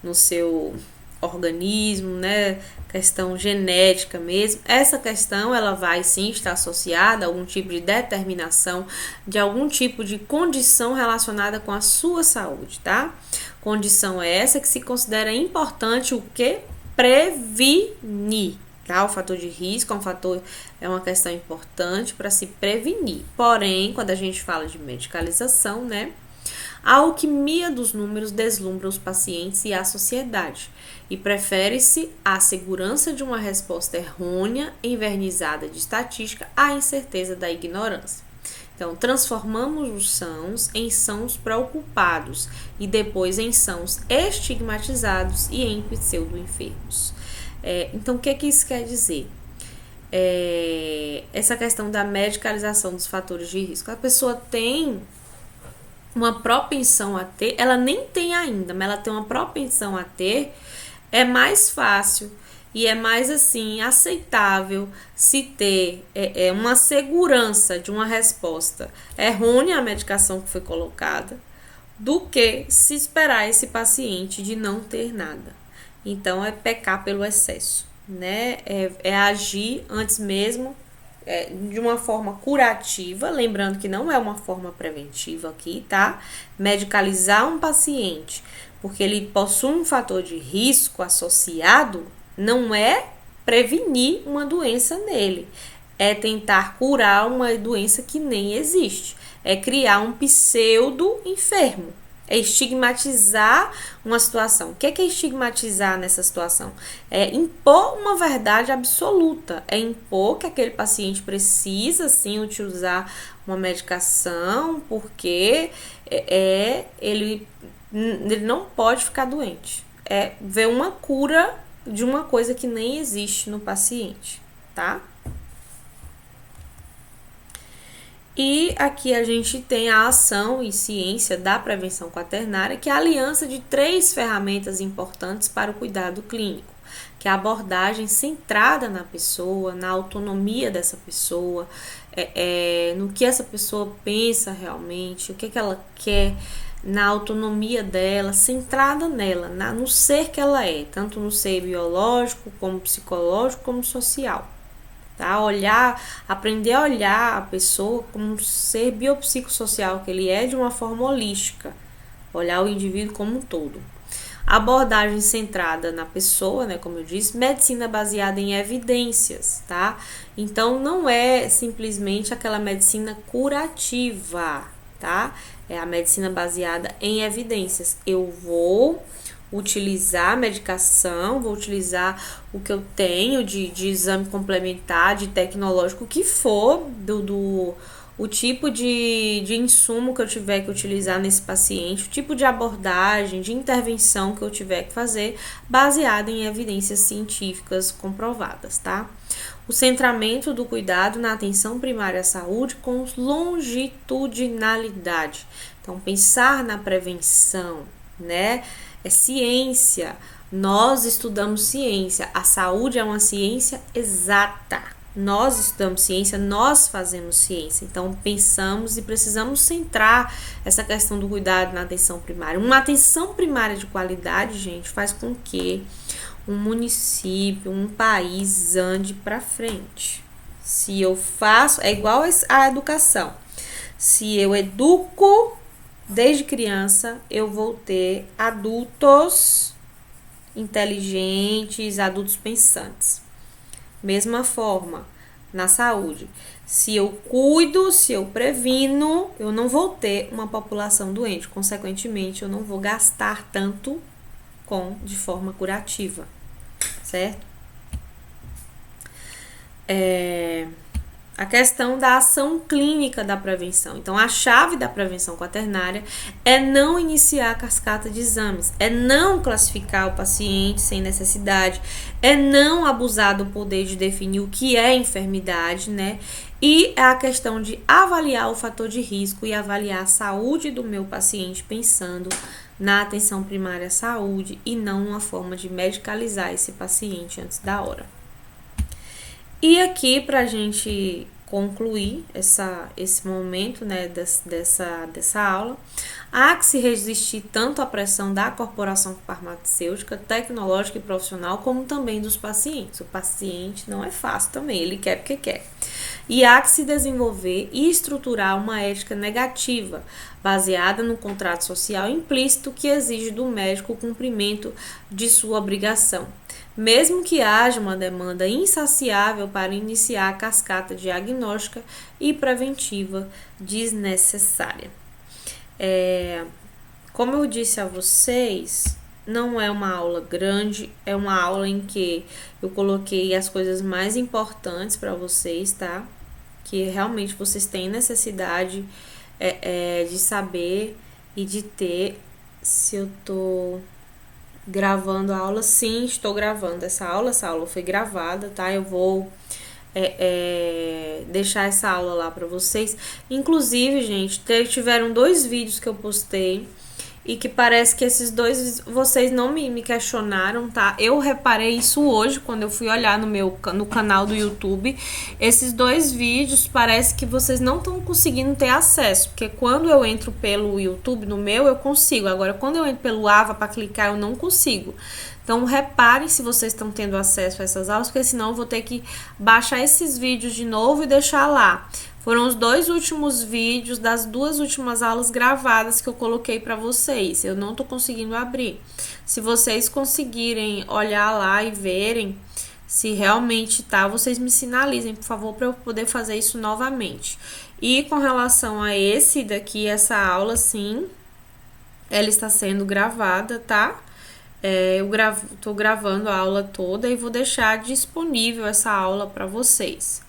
no seu organismo, né? Questão genética mesmo. Essa questão ela vai sim estar associada a algum tipo de determinação de algum tipo de condição relacionada com a sua saúde, tá? Condição é essa que se considera importante o que? Prevenir. Tá? O fator de risco é uma questão importante para se prevenir. Porém, quando a gente fala de medicalização, né? A alquimia dos números deslumbra os pacientes e a sociedade, e prefere-se a segurança de uma resposta errônea, envernizada de estatística, à incerteza da ignorância. Então, transformamos os sãos em sãos preocupados e depois em sãos estigmatizados e em pseudo-enfermos. Então, o que isso quer dizer? Essa questão da medicalização dos fatores de risco. A pessoa tem uma propensão a ter, ela nem tem ainda, mas ela tem uma propensão a ter, é mais fácil e é mais assim aceitável se ter uma segurança de uma resposta errônea à medicação que foi colocada do que se esperar esse paciente de não ter nada. Então é pecar pelo excesso, né? É agir antes mesmo de uma forma curativa, lembrando que não é uma forma preventiva aqui, tá? Medicalizar um paciente porque ele possui um fator de risco associado não é prevenir uma doença nele, é tentar curar uma doença que nem existe, é criar um pseudo enfermo. É estigmatizar uma situação. O que é estigmatizar nessa situação? É impor uma verdade absoluta. É impor que aquele paciente precisa, sim, utilizar uma medicação porque ele não pode ficar doente. É ver uma cura de uma coisa que nem existe no paciente, tá? E aqui a gente tem a ação e ciência da prevenção quaternária, que é a aliança de 3 ferramentas importantes para o cuidado clínico, que é a abordagem centrada na pessoa, na autonomia dessa pessoa, no que essa pessoa pensa realmente, o que ela quer, na autonomia dela, centrada nela, no ser que ela é, tanto no ser biológico, como psicológico, como social. Tá? Aprender a olhar a pessoa como um ser biopsicossocial que ele é de uma forma holística, olhar o indivíduo como um todo. Abordagem centrada na pessoa, né, como eu disse, medicina baseada em evidências, tá? Então, não é simplesmente aquela medicina curativa, tá? É a medicina baseada em evidências. Eu vou utilizar medicação, vou utilizar o que eu tenho de exame complementar, de tecnológico, o que for o tipo de insumo que eu tiver que utilizar nesse paciente, o tipo de abordagem, de intervenção que eu tiver que fazer, baseada em evidências científicas comprovadas, tá? O centramento do cuidado na atenção primária à saúde com longitudinalidade. Então, pensar na prevenção, né? É ciência. Nós estudamos ciência. A saúde é uma ciência exata. Nós estudamos ciência, nós fazemos ciência. Então, pensamos e precisamos centrar essa questão do cuidado na atenção primária. Uma atenção primária de qualidade, gente, faz com que um município, um país ande para frente. Se eu faço, é igual a educação. Se eu educo desde criança, eu vou ter adultos inteligentes, adultos pensantes. Mesma forma, na saúde. Se eu cuido, se eu previno, eu não vou ter uma população doente. Consequentemente, eu não vou gastar tanto de forma curativa, certo? A questão da ação clínica da prevenção. Então, a chave da prevenção quaternária é não iniciar a cascata de exames, é não classificar o paciente sem necessidade, é não abusar do poder de definir o que é enfermidade, né? E é a questão de avaliar o fator de risco e avaliar a saúde do meu paciente pensando na atenção primária à saúde e não uma forma de medicalizar esse paciente antes da hora. E aqui, para a gente concluir esse momento, né, dessa aula, há que se resistir tanto à pressão da corporação farmacêutica, tecnológica e profissional, como também dos pacientes. O paciente não é fácil também, ele quer porque quer. E há que se desenvolver e estruturar uma ética negativa, baseada no contrato social implícito que exige do médico o cumprimento de sua obrigação, mesmo que haja uma demanda insaciável para iniciar a cascata diagnóstica e preventiva desnecessária. Como eu disse a vocês, não é uma aula grande, é uma aula em que eu coloquei as coisas mais importantes para vocês, tá? Que realmente vocês têm necessidade de saber e de ter. Se eu tô gravando a aula, sim, estou gravando essa aula foi gravada, tá? Eu vou deixar essa aula lá para vocês. Inclusive, gente, tiveram 2 vídeos que eu postei e que parece que esses 2 vocês não me questionaram, tá? Eu reparei isso hoje quando eu fui olhar no canal do YouTube. Esses 2 vídeos parece que vocês não estão conseguindo ter acesso, porque quando eu entro pelo YouTube no meu eu consigo, agora quando eu entro pelo Ava para clicar eu não consigo. Então reparem se vocês estão tendo acesso a essas aulas, porque senão eu vou ter que baixar esses vídeos de novo e deixar lá. Foram os 2 últimos vídeos das 2 últimas aulas gravadas que eu coloquei para vocês. Eu não tô conseguindo abrir. Se vocês conseguirem olhar lá e verem se realmente tá, vocês me sinalizem, por favor, para eu poder fazer isso novamente. E com relação a esse daqui, essa aula, sim, ela está sendo gravada, tá? Tô gravando a aula toda e vou deixar disponível essa aula para vocês,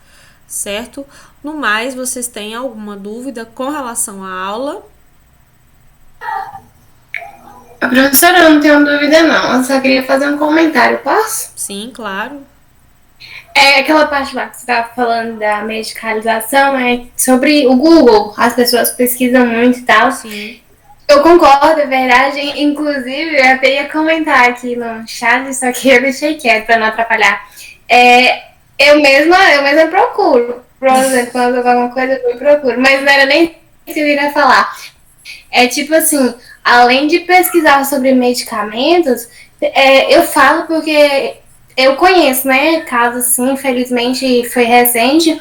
certo? No mais, vocês têm alguma dúvida com relação à aula? A professora, eu não tenho dúvida não, eu só queria fazer um comentário, posso? Sim, claro. Aquela parte lá que você estava falando da medicalização, sobre o Google, as pessoas pesquisam muito e tal. Sim. Eu concordo, é verdade. Inclusive, eu até ia comentar aqui no chat, só que eu deixei quieto para não atrapalhar. Eu mesma procuro. Por exemplo, quando eu vou alguma coisa, eu procuro. Mas não era nem isso que eu iria falar. Tipo assim, além de pesquisar sobre medicamentos, eu falo porque eu conheço, né? Caso assim, infelizmente foi recente.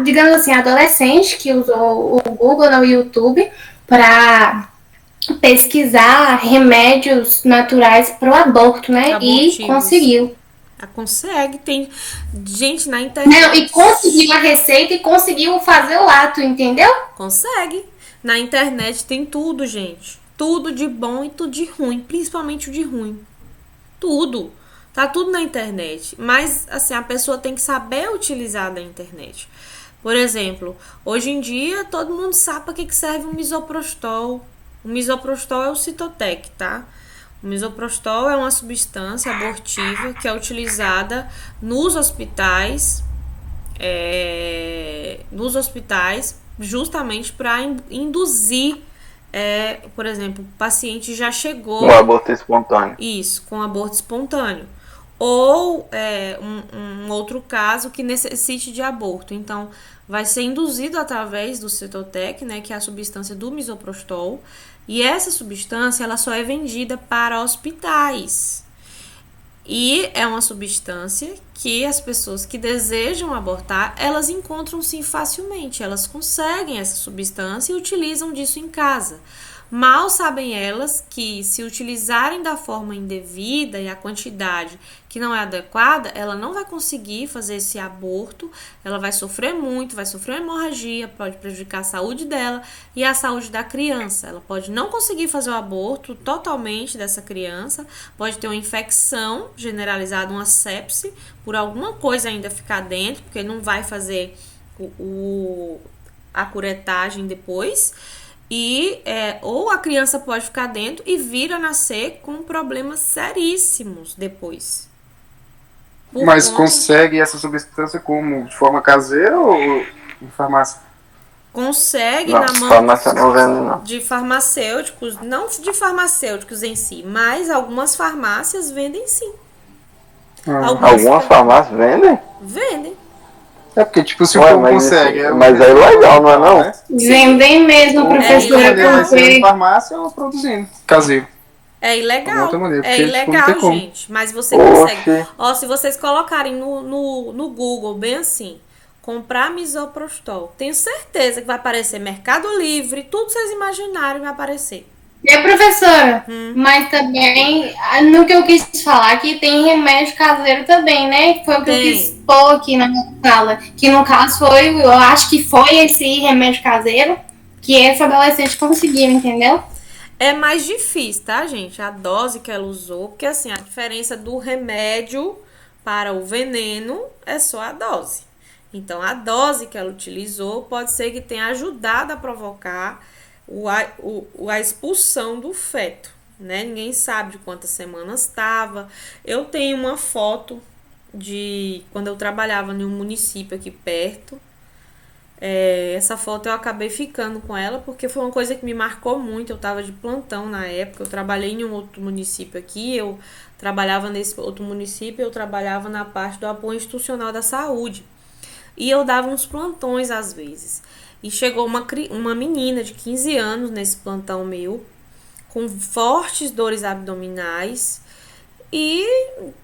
Digamos assim, adolescente que usou o Google no YouTube para pesquisar remédios naturais para o aborto, né? E Abortivos. conseguiu. Consegue, tem gente na Não, internet. e conseguiu a receita e conseguiu fazer o ato, entendeu? Consegue. Na internet tem tudo, gente. Tudo de bom e tudo de ruim, principalmente o de ruim. Tudo. Tá tudo na internet. Mas, assim, a pessoa tem que saber utilizar da internet. Por exemplo, hoje em dia todo mundo sabe para que serve o misoprostol. O misoprostol é o Citotec, tá? O misoprostol é uma substância abortiva que é utilizada nos hospitais, justamente para induzir, por exemplo, o paciente já chegou. Um aborto espontâneo. Isso, com aborto espontâneo. Ou um outro caso que necessite de aborto. Então, vai ser induzido através do Citotec, né, que é a substância do misoprostol. E essa substância ela só é vendida para hospitais. E é uma substância que as pessoas que desejam abortar, elas encontram sim facilmente. Elas conseguem essa substância e utilizam disso em casa. Mal sabem elas que, se utilizarem da forma indevida e a quantidade que não é adequada, ela não vai conseguir fazer esse aborto, ela vai sofrer muito, vai sofrer hemorragia, pode prejudicar a saúde dela e a saúde da criança. Ela pode não conseguir fazer o aborto totalmente dessa criança, pode ter uma infecção generalizada, uma sepse, por alguma coisa ainda ficar dentro, porque não vai fazer a curetagem depois. E ou a criança pode ficar dentro e vir a nascer com problemas seríssimos depois. Mas consegue essa substância como? De forma caseira ou em farmácia? Consegue Não, na mão farmácia não vende, não. de farmacêuticos, não de farmacêuticos em si, mas algumas farmácias vendem sim. Algumas farmácias vendem? Vendem. É porque, tipo, se o povo consegue... Mas é ilegal, não é não? Né? Vendem mesmo, professora. Mas em farmácia ou produzindo caseiro? É ilegal. Maneira, É ilegal, tipo, gente. Mas você consegue. Ó, se vocês colocarem no Google, bem assim, comprar misoprostol, tenho certeza que vai aparecer Mercado Livre, tudo que vocês imaginarem vai aparecer. Professora, mas também, no que eu quis falar, que tem remédio caseiro também, né? Foi o que eu quis pôr aqui na minha fala. Que no caso foi, eu acho que foi esse remédio caseiro que essa adolescente conseguiu, entendeu? É mais difícil, tá, gente? A dose que ela usou, porque assim, a diferença do remédio para o veneno é só a dose. Então, a dose que ela utilizou pode ser que tenha ajudado a provocar a expulsão do feto, né? Ninguém sabe de quantas semanas estava. Eu tenho uma foto de quando eu trabalhava em um município aqui perto. Essa foto eu acabei ficando com ela porque foi uma coisa que me marcou muito. Eu estava de plantão na época, eu trabalhei em um outro município aqui, eu trabalhava nesse outro município, eu trabalhava na parte do apoio institucional da saúde. E eu dava uns plantões às vezes. E chegou uma menina de 15 anos nesse plantão meu, com fortes dores abdominais, e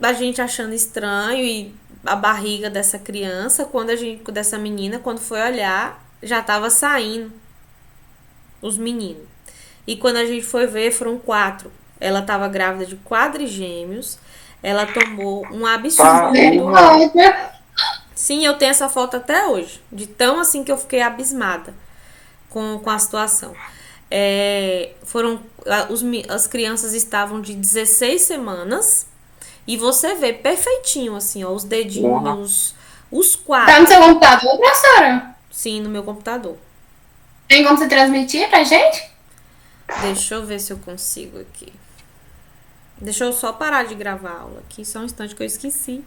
a gente achando estranho, e a barriga dessa criança, dessa menina, quando foi olhar, já estava saindo os meninos. E quando a gente foi ver, foram 4. Ela estava grávida de quadrigêmeos, ela tomou um absurdo. Sim, eu tenho essa foto até hoje, de tão assim que eu fiquei abismada com a situação. As crianças estavam de 16 semanas e você vê perfeitinho, assim, ó, os dedinhos, os 4. Tá no seu computador, professora? Sim, no meu computador. Tem como você transmitir pra gente? Deixa eu ver se eu consigo aqui. Deixa eu só parar de gravar a aula aqui, só um instante que eu esqueci.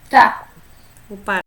Tá. Vou parar.